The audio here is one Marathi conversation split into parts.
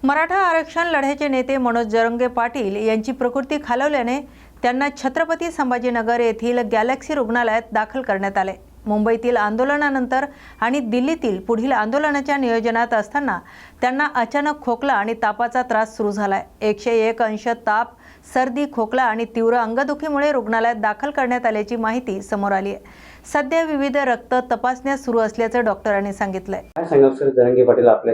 मराठा आरक्षण लढ्याचे नेते मनोज जरंगे पाटील यांची प्रकृती खालावल्याने त्यांना छत्रपती संभाजीनगर येथील गॅलेक्सी रुग्णालयात दाखल करण्यात आले। मुंबईतील आंदोलनानंतर आणि दिल्लीतील पुढील आंदोलनाच्या नियोजनात असताना त्यांना अचानक खोकला आणि तापाचा त्रास सुरू झालाय। 101 अंश ताप, सर्दी, खोकला आणि तीव्र अंगदुखीमुळे रुग्णालयात दाखल करण्यात आल्याची माहिती समोर आली आहे। सध्या विविध रक्त तपासण्या सुरू असल्याचं डॉक्टरांनी सांगितलंय। काय सांगाल सर, जरंगे पाटील आपल्या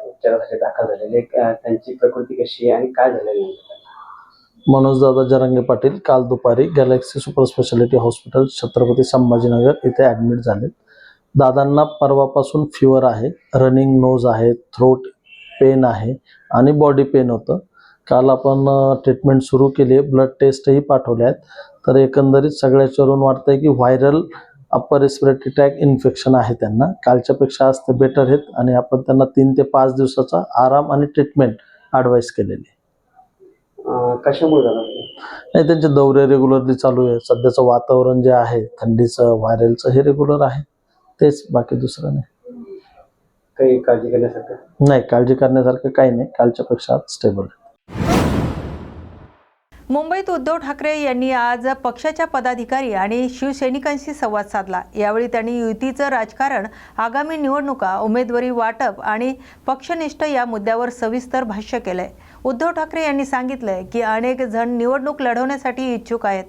उपचारासाठी दाखल झालेले, त्यांची प्रकृती कशी आहे आणि काय झालेलं? मनोज दादा जरंगे पाटील काल दुपारी Galaxy super speciality hospital Chhatrapati Sambhajinagar इथे ॲडमिट झाले। दादांना परवापासून फीवर आहे, रनिंग नोज आहे, थ्रोट पेन आहे आणि बॉडी पेन होतं। काल आपण ट्रीटमेंट सुरू केली, ब्लड टेस्टही पाठवले आहेत। तर एकंदरीत सगळ्याच्यावरून वाटतंय की viral upper respiratory track infection आहे त्यांना। कालच्यापेक्षा आज ते बेटर आहेत आणि आपण त्यांना 3 ते 5 दिवसाचा आराम आणि ट्रीटमेंट ॲडवाइस केलेली। कशामुळे झालं? नाही, त्यांचे दौरे रेग्युलरली चालू आहे। सध्याचं वातावरण जे आहे थंडीचं, व्हायरलचं, हे रेग्युलर आहे, तेच, बाकी दुसरं नाही। काही काळजी करण्यासारखं नाही, काळजी करण्यासारखं काही नाही, कालच्यापेक्षा स्टेबल आहे। मुंबईत उद्धव ठाकरे यांनी आज पक्षाच्या पदाधिकारी आणि शिवसैनिकांशी संवाद साधला। यावेळी त्यांनी युतीचं राजकारण, आगामी निवडणुका, उमेदवारी वाटप आणि पक्षनिष्ठ या मुद्द्यावर सविस्तर भाष्य केलंय। उद्धव ठाकरे यांनी सांगितलंय की अनेक जण निवडणूक लढवण्यासाठी इच्छुक आहेत,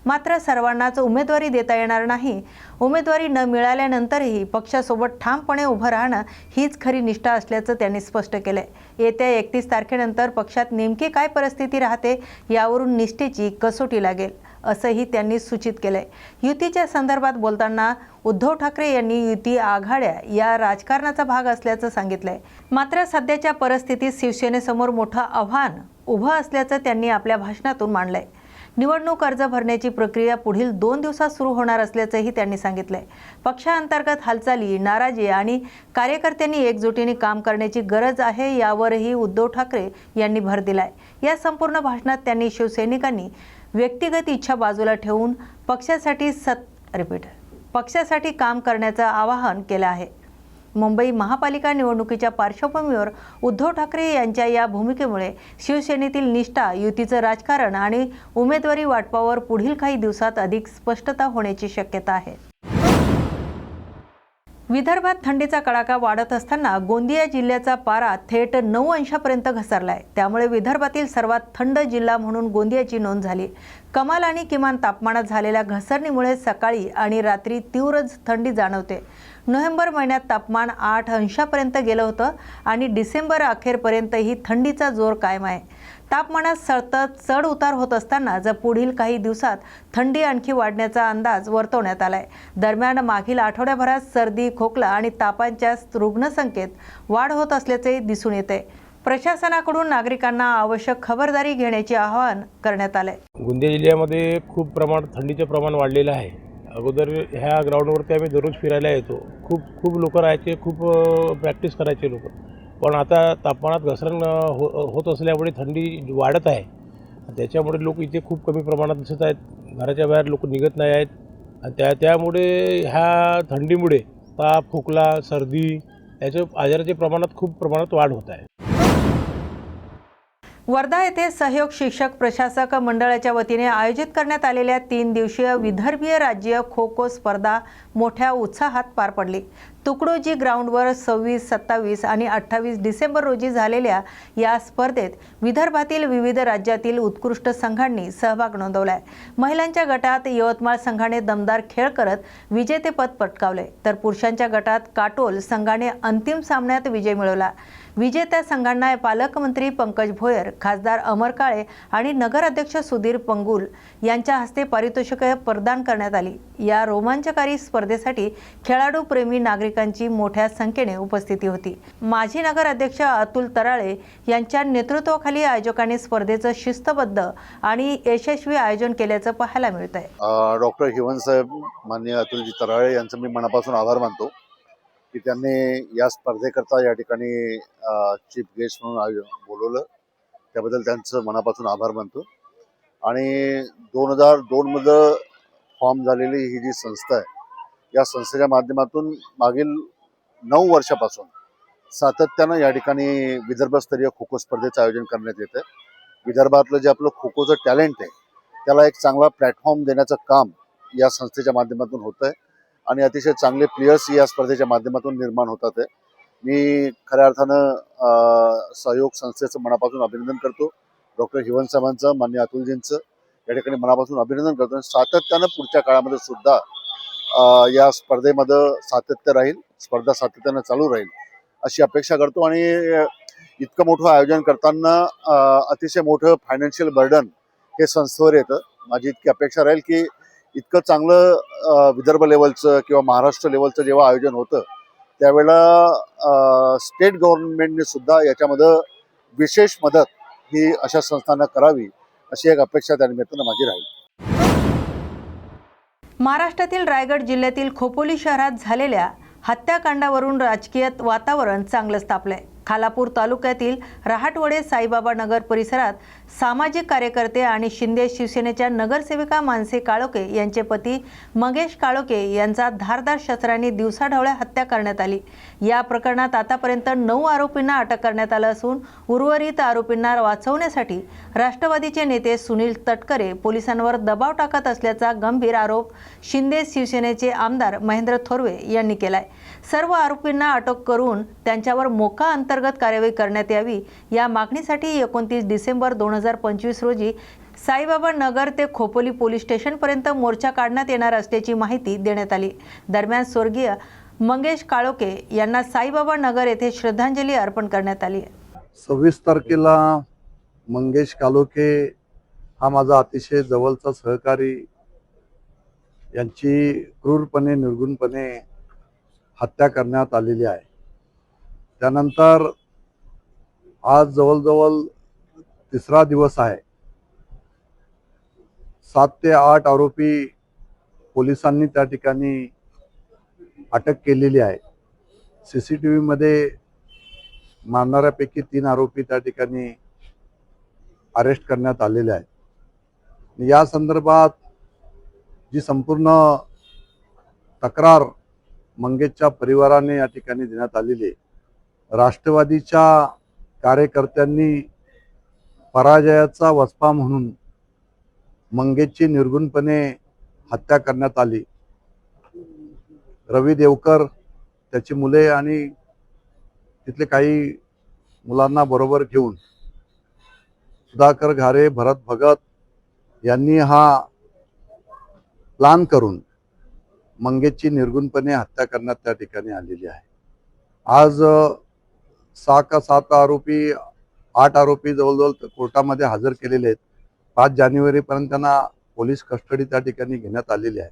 मात्र सर्वांनाच उमेदवारी देता येणार नाही। उमेदवारी न मिळाल्यानंतरही पक्षासोबत ठामपणे उभं राहणं हीच खरी निष्ठा असल्याचं त्यांनी स्पष्ट केलंय। येत्या 31 तारखेनंतर पक्षात नेमकी काय परिस्थिती राहते यावरून निष्ठेची कसोटी लागेल, असंही त्यांनी सूचित केलंय। युतीच्या संदर्भात बोलताना उद्धव ठाकरे यांनी युती आघाड्या या राजकारणाचा भाग असल्याचं सांगितलंय। मात्र सध्याच्या परिस्थितीत शिवसेनेसमोर मोठं आव्हान उभं असल्याचं त्यांनी आपल्या भाषणातून मांडलंय। निवडणूक अर्ज भरण्याची प्रक्रिया पुढील 2 दिवसात सुरू होणार असल्याचंही त्यांनी सांगितलंय। पक्षांतर्गत हालचाली, नाराजी आणि कार्यकर्त्यांनी एकजुटीने काम करण्याची गरज आहे, यावरही उद्धव ठाकरे यांनी भर दिलाय। या संपूर्ण भाषणात त्यांनी शिवसैनिकांनी व्यक्तिगत इच्छा बाजूला ठेवून पक्षासाठी काम करण्याचं आवाहन केलं आहे। मुंबई महापालिका निवडणुकीच्या पार्श्वभूमीवर उद्धव ठाकरे यांच्या या भूमिकेमुळे शिवसेनेतील निष्ठा, युतीचं राजकारण आणि उमेदवारी वाटपावर पुढील काही दिवसात अधिक स्पष्टता होण्याची शक्यता आहे। विदर्भात थंडीचा कडाका वाढत असताना गोंदिया जिल्ह्याचा पारा थेट 9 अंशापर्यंत घसरलाय। त्यामुळे विदर्भातील सर्वात थंड जिल्हा म्हणून गोंदियाची नोंद झाली। कमाल आणि किमान तापमानात झालेल्या घसरणीमुळे सकाळी आणि रात्री तीव्र थंडी जाणवते। नोव्हेंबर महिन्यात तापमान 8 अंशापर्यंत गेलं होतं आणि डिसेंबर अखेरपर्यंतही थंडीचा जोर कायम आहे। तापमानात सतत चढ उतार होत असताना पुढील काही दिवसात थंडी आणखी वाढण्याचा अंदाज वर्तवण्यात आलाय। दरम्यान मागील आठवड्याभरात सर्दी, खोकला आणि तापांच्या रुग्णसंख्येत वाढ होत असल्याचे दिसून येते। प्रशासनाकडून नागरिकांना आवश्यक खबरदारी घेण्याचे आवाहन करण्यात आले। गोंदिया जिल्ह्यामध्ये खूप प्रमाणात थंडीचे प्रमाण वाढलेलं आहे। अगोदर ह्या ग्राउंडवरती आम्ही दररोज फिरायला येतो, खूप लोक राहायचे, खूप प्रॅक्टिस करायचे लोक, पण आता तापमानात घसरण होत असल्यामुळे थंडी वाढत आहे। त्याच्यामुळे लोक इथे खूप कमी प्रमाणात दिसत आहेत, घराच्या बाहेर लोक निघत नाही आहेत आणि त्यामुळे ह्या थंडीमुळे ताप, खोकला, सर्दी याच्या आजाराच्या प्रमाणात खूप प्रमाणात वाढ होत आहे। वर्धा येथे सहयोग शिक्षक प्रशासक मंडळाच्या वतीने आयोजित करण्यात आलेल्या 3 दिवसीय विदर्भीय राज्य खो खो स्पर्धा मोठ्या उत्साहात पार पडली। तुकडोजी ग्राउंडवर 26, 27 आणि 28 डिसेंबर रोजी झालेल्या या स्पर्धेत विदर्भातील विविध राज्यातील उत्कृष्ट संघांनी सहभाग नोंदवलाय। महिलांच्या गटात यवतमाळ संघाने दमदार खेळ करत विजेतेपद पटकावले, तर पुरुषांच्या गटात काटोल संघाने अंतिम सामन्यात विजय मिळवला। विजेत्या संघांना पालकमंत्री पंकज भोयर, खासदार अमर काळे आणि नगराध्यक्ष सुधीर पंगुल यांच्या हस्ते पारितोषिके प्रदान करण्यात आली। या रोमांचकारी स्पर्धेसाठी खेळाडू प्रेमी नागरिकांची मोठ्या संख्येने उपस्थिती होती। माजी नगराध्यक्ष अतुल तराळे यांच्या नेतृत्वाखाली आयोजकांनी स्पर्धेचं शिस्तबद्ध आणि यशस्वी आयोजन केल्याचं पाहायला मिळतंय। डॉक्टर हिवंत साहेब, माननीय अतुलजी तराळे यांचं मी मनापासून आभार मानतो की त्यांनी या स्पर्धेकरता या ठिकाणी चीफ गेस्ट म्हणून बोलवलं, त्याबद्दल त्यांचं मनापासून आभार मानतो। आणि 2002 मध्ये फॉर्म झालेली ही जी संस्था आहे, या संस्थेच्या माध्यमातून मागील 9 वर्षापासून सातत्यानं या ठिकाणी विदर्भस्तरीय खो खो स्पर्धेचं आयोजन करण्यात येतं. विदर्भातलं जे आपलं खो खोचं टॅलेंट आहे त्याला एक चांगला प्लॅटफॉर्म देण्याचं काम या संस्थेच्या माध्यमातून होतं आहे आणि अतिशय चांगले प्लेयर्स या स्पर्धेच्या माध्यमातून निर्माण होतात आहे. मी खऱ्या अर्थानं सहयोग संस्थेचं मनापासून अभिनंदन करतो. डॉक्टर हिवंत साहेबांचं, मान्य अतुलजींचं या ठिकाणी मनापासून अभिनंदन करतो. सातत्यानं पुढच्या काळामध्ये सुद्धा या स्पर्धेमध्ये सातत्य राहील, स्पर्धा सातत्यानं चालू राहील अशी अपेक्षा करतो. आणि इतकं मोठं आयोजन करताना अतिशय मोठं फायनान्शियल बर्डन हे संस्थेवर येतं. माझी इतकी अपेक्षा राहील की इतकं चांगलं विदर्भ लेवलचं किंवा महाराष्ट्र लेवलचं जेव्हा आयोजन होतं त्यावेळेला स्टेट गव्हर्नमेंटने सुद्धा याच्यामध्ये विशेष मदत ही अशा संस्थांना करावी अशी एक अपेक्षा त्या निमित्तानं माझी राहील. महाराष्ट्रातील रायगड जिल्ह्यातील खोपोली शहरात झालेल्या हत्याकांडावरून राजकीय वातावरण चांगलंच तापलंय. खालापूर तालुक्यातील रहाटवडे साईबाबा नगर परिसरात सामाजिक कार्यकर्ते आणि शिंदे शिवसेनेच्या नगरसेविका मानसी काळोखे यांचे पती मंगेश काळोखे यांचा धारदार शस्त्रांनी दिवसाढवळ्या हत्या करण्यात आली. या प्रकरणात आतापर्यंत 9 आरोपींना अटक करण्यात आलं असून उर्वरित आरोपींना वाचवण्यासाठी राष्ट्रवादीचे नेते सुनील तटकरे पोलिसांवर दबाव टाकत असल्याचा गंभीर आरोप शिंदे शिवसेनेचे आमदार महेंद्र थोरवे यांनी केलाय. सर्व आरोपींना अटक करून त्यांच्यावर मोका अंतर्गत कार्यवाही करण्यात यावी या मागणीसाठी 29 डिसेंबर 2025 रोजी साईबाबा नगर ते खोपोली पोलीस स्टेशनपर्यंत मोर्चा काढण्यात येणार असल्याची माहिती देण्यात आली. दरम्यान स्वर्गीय मंगेश काळोखे यांना साईबाबा नगर येथे श्रद्धांजली अर्पण करण्यात आली. 26 तारखेला मंगेश काळोखे हा माझा अतिशय जवळचा सहकारी यांची क्रूरपणे निर्गुणपणे हत्या करण्यात आलेली आहे. त्यानंतर आज जवळजवळ 3रा दिवस आहे. 7 ते 8 आरोपी पोलिसांनी त्या ठिकाणी अटक केलेली आहे. CCTV मध्ये मारणाऱ्यापैकी 3 आरोपी त्या ठिकाणी अरेस्ट करण्यात आलेले आहेत. या संदर्भात जी संपूर्ण तक्रार मंगेशच्या परिवाराने या ठिकाणी देण्यात आलेली आहे. राष्ट्रवादीच्या कार्यकर्त्यांनी पराजयाचा वचपा म्हणून मंगेशची निर्गुणपणे हत्या करण्यात आली. रवी देवकर, त्याची मुले आणि तिथले काही मुलांना बरोबर घेऊन सुधाकर घारे, भरत भगत यांनी हा प्लान करून मंगेशची निर्गुणपणे हत्या करण्यात त्या ठिकाणी आलेली आहे. आज 6 का 7 आरोपी, 8 आरोपी जवळजवळ कोर्टामध्ये हजर केलेले आहेत. 5 जानेवारीपर्यंत त्यांना पोलीस कस्टडी त्या ठिकाणी घेण्यात आलेली आहे.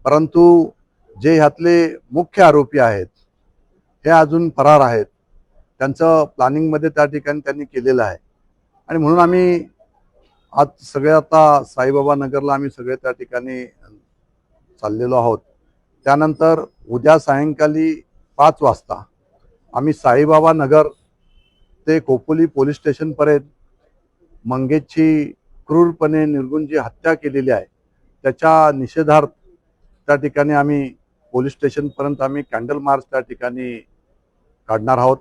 परंतु जे ह्यातले मुख्य आरोपी आहेत हे अजून फरार आहेत. त्यांचं प्लॅनिंगमध्ये त्या ठिकाणी त्यांनी केलेलं आहे. आणि म्हणून आम्ही आज सगळे आता साईबाबा नगरला आम्ही सगळे त्या ठिकाणी चाललेलो आहोत. त्यानंतर उद्या सायंकाळी 5 वाजता आम्ही साईबाबा नगर ते खोपोली पोलीस स्टेशनपर्यंत मंगेशची क्रूरपणे निर्गुण जी हत्या केलेली आहे त्याच्या निषेधार्थ त्या ठिकाणी आम्ही पोलीस स्टेशनपर्यंत आम्ही कॅन्डल मार्च त्या ठिकाणी काढणार आहोत.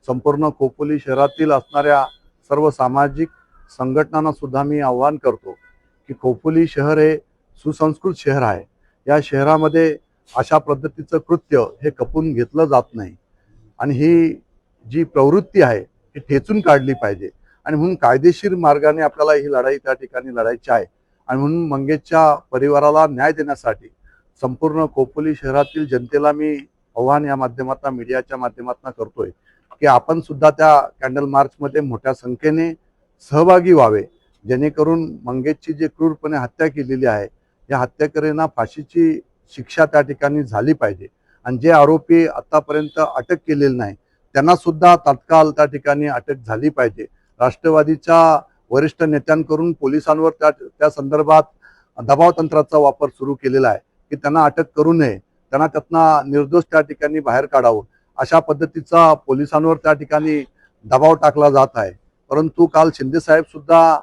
संपूर्ण खोपोली शहरातील असणाऱ्या सर्व सामाजिक संघटनांना सुद्धा मी आवाहन करतो की खोपोली शहर हे सुसंस्कृत शहर आहे. या शहरामध्ये अशा पद्धतीचं कृत्य हे खपून घेतलं जात नाही आणि ही जी प्रवृत्ती आहे ही ठेचून काढली पाहिजे. आणि म्हणून कायदेशीर मार्गाने आपल्याला ही लढाई त्या ठिकाणी लढायची आहे. आणि म्हणून मंगेशच्या परिवाराला न्याय देण्यासाठी संपूर्ण खोपोली शहरातील जनतेला मी आव्हान या माध्यमातून, मीडियाच्या माध्यमातून करतोय की आपण सुद्धा त्या कॅन्डल मार्चमध्ये मोठ्या संख्येने सहभागी व्हावे, जेणेकरून मंगेशची जी क्रूरपणे हत्या केलेली आहे या हत्याकऱ्यांना फाशीची शिक्षा त्या ठिकाणी झाली पाहिजे. आणि जे आरोपी आतापर्यंत अटक केलेले नाही त्यांना सुद्धा तात्काळ त्या ठिकाणी अटक झाली पाहिजे. राष्ट्रवादीच्या वरिष्ठ नेत्यांकडून पोलिसांवर त्या संदर्भात दबाव तंत्राचा वापर सुरू केलेला आहे की त्यांना अटक करू नये, त्यांना त्यातनं निर्दोष त्या ठिकाणी बाहेर काढावं, अशा पद्धतीचा पोलिसांवर त्या ठिकाणी दबाव टाकला जात आहे. परंतु काल शिंदे साहेब सुद्धा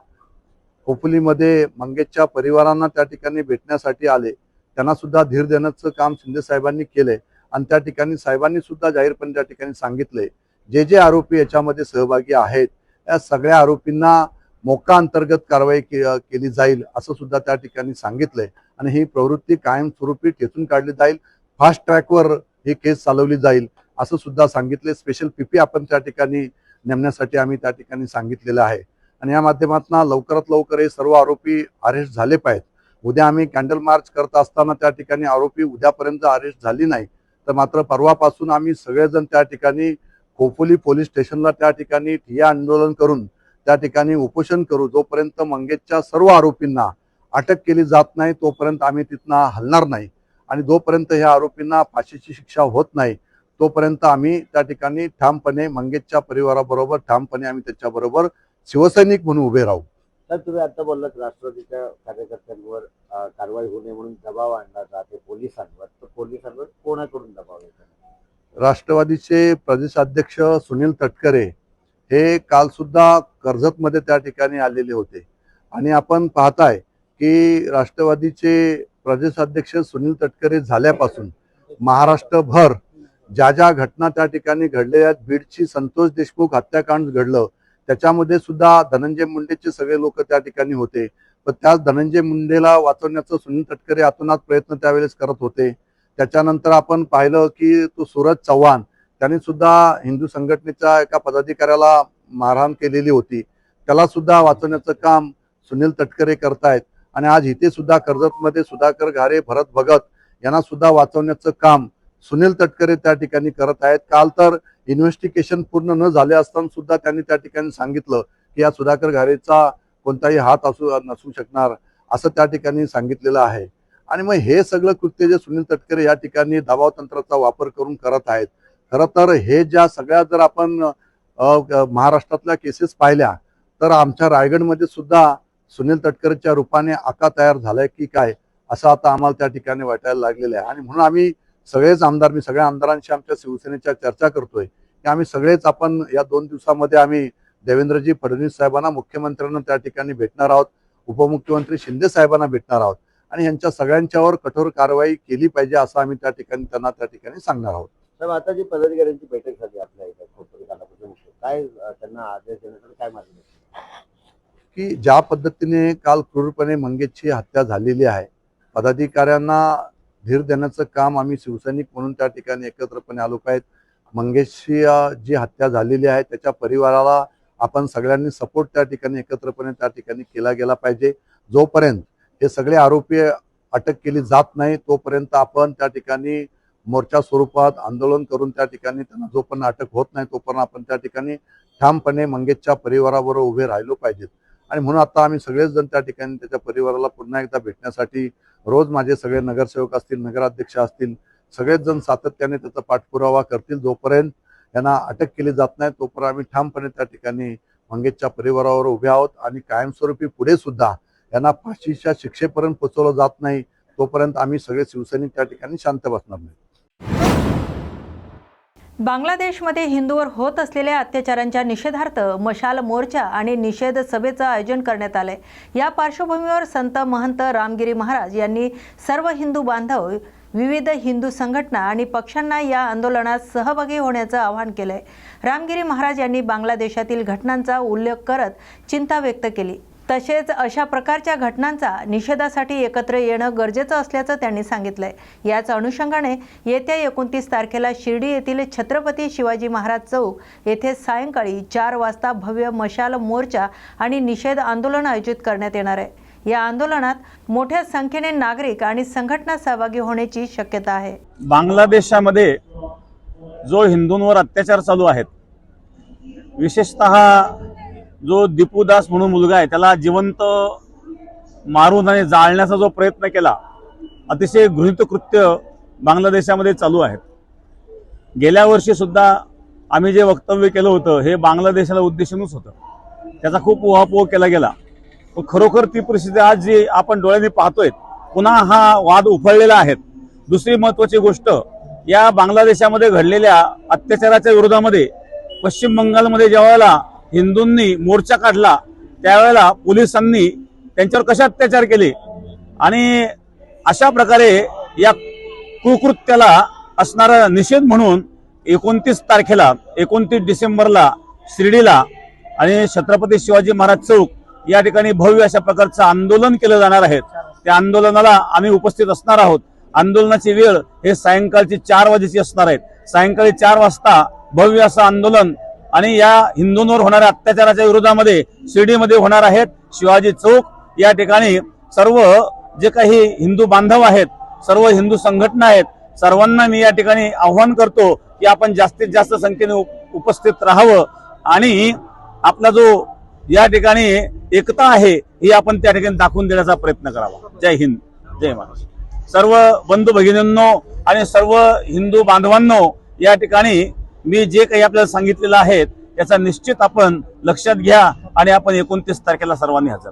खोपोलीमध्ये मंगेशच्या परिवारांना त्या ठिकाणी भेटण्यासाठी आले. त्यांना सुद्धा धीर देण्याचं काम शिंदे साहेबांनी केलंय. आणि त्या ठिकाणी साहेबांनी सुद्धा जाहीरपणे त्या ठिकाणी सांगितलंय जे जे आरोपी याच्यामध्ये सहभागी आहेत या सगळ्या आरोपींना मोका अंतर्गत कारवाई केली जाईल असं सुद्धा त्या ठिकाणी सांगितलंय आणि ही प्रवृत्ती कायमस्वरूपी ठेचून काढली जाईल. फास्ट ट्रॅकवर ही केस चालवली जाईल असं सुद्धा सांगितले. स्पेशल पीपी आपण त्या ठिकाणी नेमण्यासाठी आम्ही त्या ठिकाणी सांगितलेलं आहे आणि या माध्यमातून लवकरात लवकर हे सर्व आरोपी अरेस्ट झाले पाहिजेत. उद्या आम्ही कॅन्डल मार्च करत असताना त्या ठिकाणी आरोपी उद्यापर्यंत अरेस्ट झाली नाही तर मात्र परवापासून आम्ही सगळेजण त्या ठिकाणी खोपोली पोलीस स्टेशनला त्या ठिकाणी ठिय्या आंदोलन करून त्या ठिकाणी उपोषण करू. जोपर्यंत मंगेशच्या सर्व आरोपींना अटक केली जात नाही तोपर्यंत आम्ही तिथनं हलणार नाही आणि जोपर्यंत ह्या आरोपींना फाशीची शिक्षा होत नाही तोपर्यंत आम्ही त्या ठिकाणी ठामपणे मंगेशच्या परिवाराबरोबर ठामपणे आम्ही त्याच्याबरोबर शिवसैनिक म्हणून उभे राहू. साहेब, तुम्ही आता बोललात राष्ट्रवादीच्या कार्यकर्त्यांवर कारवाई होऊ नये म्हणून दबाव आणला जाते पोलिसांवर, तर पोलिसांवर कोणाकडून दबाव येतो? राष्ट्रवादीचे प्रदेशाध्यक्ष सुनील तटकरे हे काल सुद्धा कर्जतमध्ये त्या ठिकाणी आलेले होते आणि आपण पाहताय की राष्ट्रवादीचे प्रदेशाध्यक्ष सुनील तटकरे झाल्यापासून महाराष्ट्रभर ज्या ज्या घटना त्या ठिकाणी घडलेल्या, बीडची संतोष देशमुख हत्याकांड घडलं त्याच्यामध्ये सुद्धा धनंजय मुंडेचे सगळे लोक त्या ठिकाणी होते. पण त्याच धनंजय मुंडेला वाचवण्याचं सुनील तटकरे आतोनात प्रयत्न त्यावेळेस करत होते. त्याच्यानंतर आपण पाहिलं की तो सूरज चव्हाण त्यांनी सुद्धा हिंदू संघटनेच्या एका पदाधिकाऱ्याला मारहाण केलेली होती, त्याला सुद्धा वाचवण्याचं काम सुनील तटकरे करतायत आणि आज इथे सुद्धा कर्जतमध्ये सुधाकर घारे, भरत भगत यांना सुद्धा वाचवण्याचं काम सुनील तटकरे त्या ठिकाणी करत आहेत. काल तर इन्व्हेस्टिगेशन पूर्ण न झाले असताना सुद्धा त्यांनी त्या ठिकाणी सांगितलं की या सुधाकर घारेचा कोणताही हात नसू शकणार असं त्या ठिकाणी सांगितलेलं आहे. आणि मग हे सगळं कृत्य जे सुनील तटकरे या ठिकाणी दबाव तंत्राचा वापर करून करत आहेत. खरं तर हे ज्या सगळ्या जर आपण महाराष्ट्रातल्या केसेस पाहिल्या तर आमच्या रायगडमध्ये सुद्धा सुनील तटकरेच्या रूपाने आका तयार झालाय की काय असं आता आम्हाला त्या ठिकाणी वाटायला लागलेलं आहे. आणि म्हणून आम्ही सगळेच आमदार, मी सगळ्या आमदारांशी आमच्या शिवसेनेच्या चर्चा करतोय की आम्ही सगळेच आपण या 2 दिवसामध्ये आम्ही देवेंद्रजी फडणवीस साहेबांना, मुख्यमंत्र्यांना त्या ठिकाणी भेटणार आहोत, उपमुख्यमंत्री शिंदे साहेबांना भेटणार आहोत आणि यांच्या सगळ्यांच्यावर कठोर कारवाई केली पाहिजे असं आम्ही त्या ठिकाणी त्यांना त्या ठिकाणी सांगणार आहोत. साहेब, आता जी पदाधिकाऱ्यांची बैठक झाली आपल्या इथे खोपोली कालापासून, काय त्यांना आदेश देण्यासाठी काय मार्गदर्शन? की ज्या पद्धतीने काल क्रूरपणे मंगेशची हत्या झालेली आहे, पदाधिकाऱ्यांना धीर देण्याचं काम आम्ही शिवसैनिक म्हणून त्या ठिकाणी एकत्रपणे आलो पाहिजे. मंगेशची जी हत्या झालेली आहे त्याच्या परिवाराला आपण सगळ्यांनी सपोर्ट त्या ठिकाणी एकत्रपणे त्या ठिकाणी केला गेला पाहिजे. जोपर्यंत हे सगळे आरोपी अटक केली जात नाही तोपर्यंत आपण त्या ठिकाणी मोर्चा स्वरूपात आंदोलन करून त्या ठिकाणी त्यांना जोपर्यंत अटक होत नाही तोपर्यंत आपण त्या ठिकाणी ठामपणे मंगेशच्या परिवाराबरोबर उभे राहिलो पाहिजेत. आणि म्हणून आता आम्ही सगळेच जण त्या ठिकाणी त्याच्या परिवाराला पुन्हा एकदा भेटण्यासाठी रोज माझे सगळे नगरसेवक असतील, नगराध्यक्ष असतील, सगळेच जण सातत्याने त्याचा पाठपुरावा करतील. जोपर्यंत यांना अटक केली जात नाही तोपर्यंत आम्ही ठामपणे त्या ठिकाणी मंगेशच्या परिवारावर उभे आहोत आणि कायमस्वरूपी पुढे सुद्धा यांना फाशीच्या शिक्षेपर्यंत पोहोचवलं जात नाही तोपर्यंत आम्ही सगळे शिवसैनिक त्या ठिकाणी शांत बसणार नाही. बांगलादेशमध्ये हिंदूवर होत असलेल्या अत्याचारांच्या निषेधार्थ मशाल मोर्चा आणि निषेध सभेचं आयोजन करण्यात आलंय. या पार्श्वभूमीवर संत महंत रामगिरी महाराज यांनी सर्व हिंदू बांधव, विविध हिंदू संघटना आणि पक्षांना या आंदोलनात सहभागी होण्याचं आवाहन केलंय. रामगिरी महाराज यांनी बांगलादेशातील घटनांचा उल्लेख करत चिंता व्यक्त केली. तसेच अशा प्रकारच्या घटनांचा निषेधासाठी एकत्र येणं गरजेचं असल्याचं त्यांनी सांगितलंय. याच अनुषंगाने येत्या 29 तारखेला शिर्डी येथील छत्रपती शिवाजी महाराज चौक येथे सायंकाळी 4 वाजता भव्य मशाल मोर्चा आणि निषेध आंदोलन आयोजित करण्यात येणार आहे. या आंदोलनात मोठ्या संख्येने नागरिक आणि संघटना सहभागी होण्याची शक्यता आहे. बांगलादेशामध्ये जो हिंदूंवर अत्याचार चालू आहेत, विशेषतः जो दीपू दास म्हणून मुलगा आहे त्याला जिवंत मारून आणि जाळण्याचा जो प्रयत्न केला, अतिशय गृहीत कृत्य बांगलादेशामध्ये चालू आहेत. गेल्या वर्षी सुद्धा आम्ही जे वक्तव्य केलं होतं हे बांगलादेशाला उद्देशूनच होतं. त्याचा खूप उहापोह केला गेला. पण खरोखर ती परिस्थिती आज जी आपण डोळ्यांनी पाहतोय, पुन्हा हा वाद उफाळलेला आहे. दुसरी महत्वाची गोष्ट, या बांगलादेशामध्ये घडलेल्या अत्याचाराच्या विरोधामध्ये पश्चिम बंगालमध्ये ज्यावेळेला हिंदूंनी मोर्चा काढला त्यावेळेला पोलिसांनी त्यांच्यावर कशा अत्याचार केले आणि अशा प्रकारे या कुकृत्याला असणारा निषेध म्हणून 29 तारखेला 29 डिसेंबरला शिर्डीला आणि छत्रपती शिवाजी महाराज चौक या ठिकाणी भव्य अशा प्रकारचं आंदोलन केलं जाणार आहे. त्या आंदोलनाला आम्ही उपस्थित असणार आहोत. आंदोलनाची वेळ हे सायंकाळची 4 वाजेची असणार आहे. सायंकाळी 4 वाजता भव्य असं आंदोलन आणि या हिंदूंवर होणाऱ्या अत्याचाराच्या विरोधामध्ये शिर्डीमध्ये होणार आहेत. शिवाजी चौक या ठिकाणी सर्व जे काही हिंदू बांधव आहेत, सर्व हिंदू संघटना आहेत, सर्वांना मी या ठिकाणी आव्हान करतो की आपण जास्तीत जास्त संख्येने उपस्थित राहावं आणि आपला जो या ठिकाणी एकता आहे ही आपण त्या ठिकाणी दाखवून देण्याचा प्रयत्न करावा. जय हिंद, जय महाराष्ट्र. सर्व बंधू भगिनींनो आणि सर्व हिंदू बांधवांनो, या ठिकाणी मी जे काही आपल्याला सांगितलेलं आहे त्याचा निश्चित आपण लक्षात घ्या आणि आपण 29 तारखेला सर्वांनी हजर.